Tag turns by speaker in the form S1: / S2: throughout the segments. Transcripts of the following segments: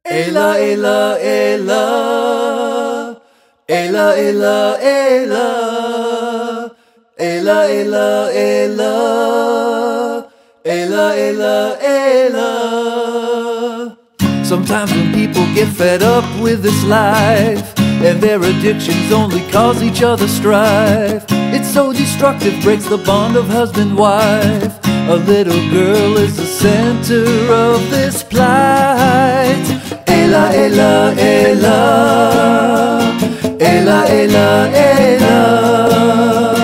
S1: Ela, ela, ela, ela, ela, ela, ela, ela, ela, ela, ela, ela. Sometimes when people get fed up with this life and their addictions only cause each other strife, it's so destructive, breaks the bond of husband-wife. A little girl is the center of this plight. Ela, ela, ela, ela, ela, ela,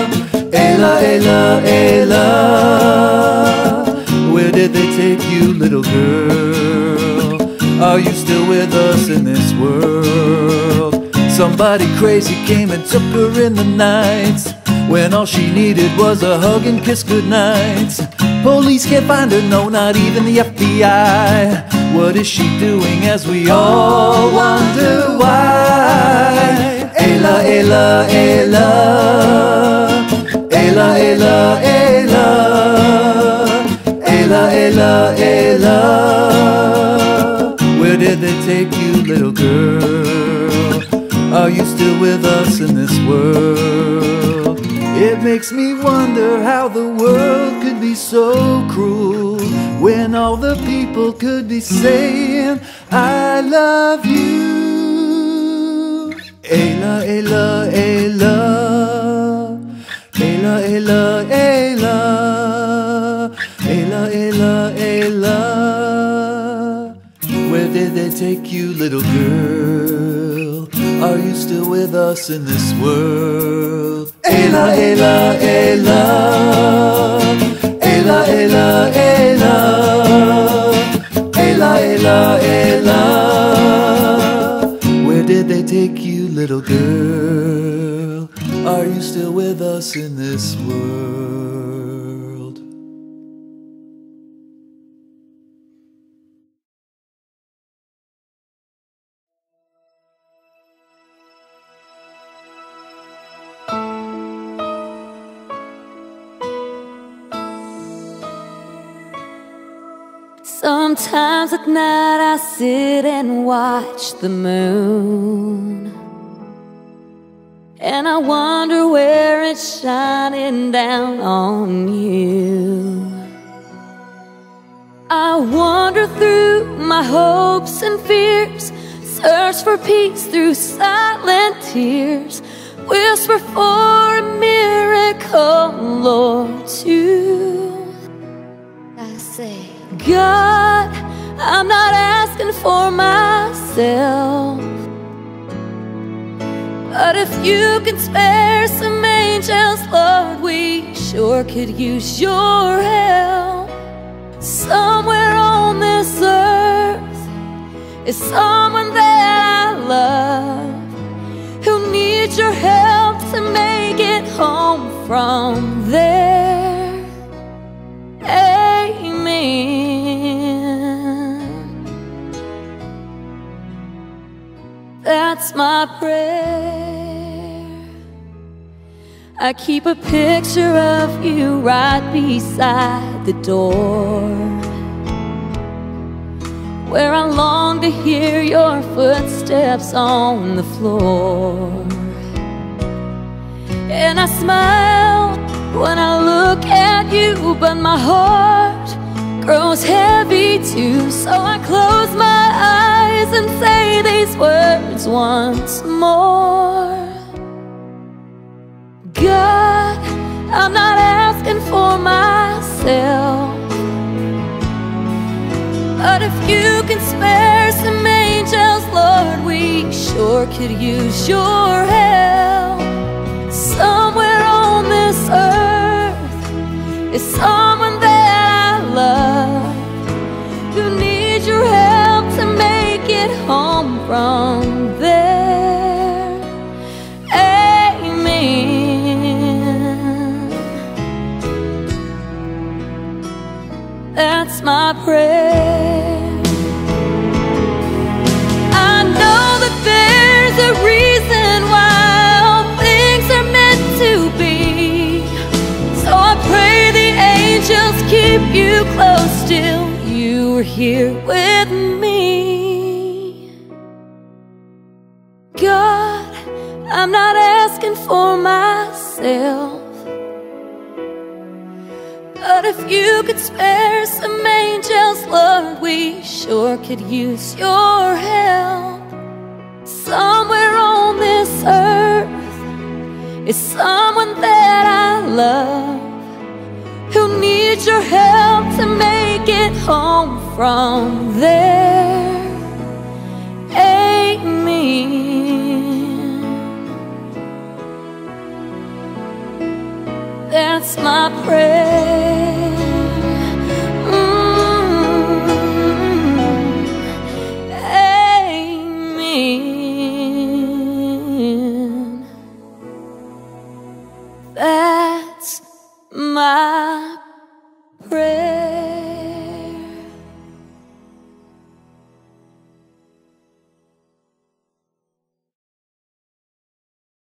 S1: ela, ela, ela. Where did they take you, little girl? Are you still with us in this world? Somebody crazy came and took her in the night, when all she needed was a hug and kiss goodnight. Police can't find her, no, not even the FBI. What is she doing, as we all wonder why? Ela, ela, ela, ela, ela, ela, ela, ela, ela. Where did they take you, little girl? Are you still with us in this world? It makes me wonder how the world could be so cruel, when all the people could be saying, I love you. Ela, ela, ela, ela, ela, ela, ela, ela, ela. Where did they take you, little girl? Are you still with us in this world? Ela, ela, ela, ela, ela, ela, ela, ela, ela. Where did they take you, little girl? Are you still with us in this world?
S2: Sometimes at night I sit and watch the moon, and I wonder where it's shining down on you. I wander through my hopes and fears, search for peace through silent tears, whisper for a miracle or two. I say, God, I'm not asking for myself, but if you can spare some angels, Lord, we sure could use your help. Somewhere on this earth is someone that I love, who needs your help to make it home from there. Amen. That's my prayer. I keep a picture of you right beside the door, where I long to hear your footsteps on the floor. And I smile when I look at you, but my heart grows heavy too. So I close my eyes and say these words once more. God, I'm not asking for myself, but if you can spare some angels, Lord, we sure could use your help. Somewhere on this earth is someone that I love, who needs your help to make it home from there. Amen. That's my prayer. I know that there's a reason why all things are meant to be, so I pray the angels keep you close till you are here with me. I'm not asking for myself, but if you could spare some angels, Lord, we sure could use your help. Somewhere on this earth is someone that I love, who needs your help to make it home from there. Amen. That's my prayer.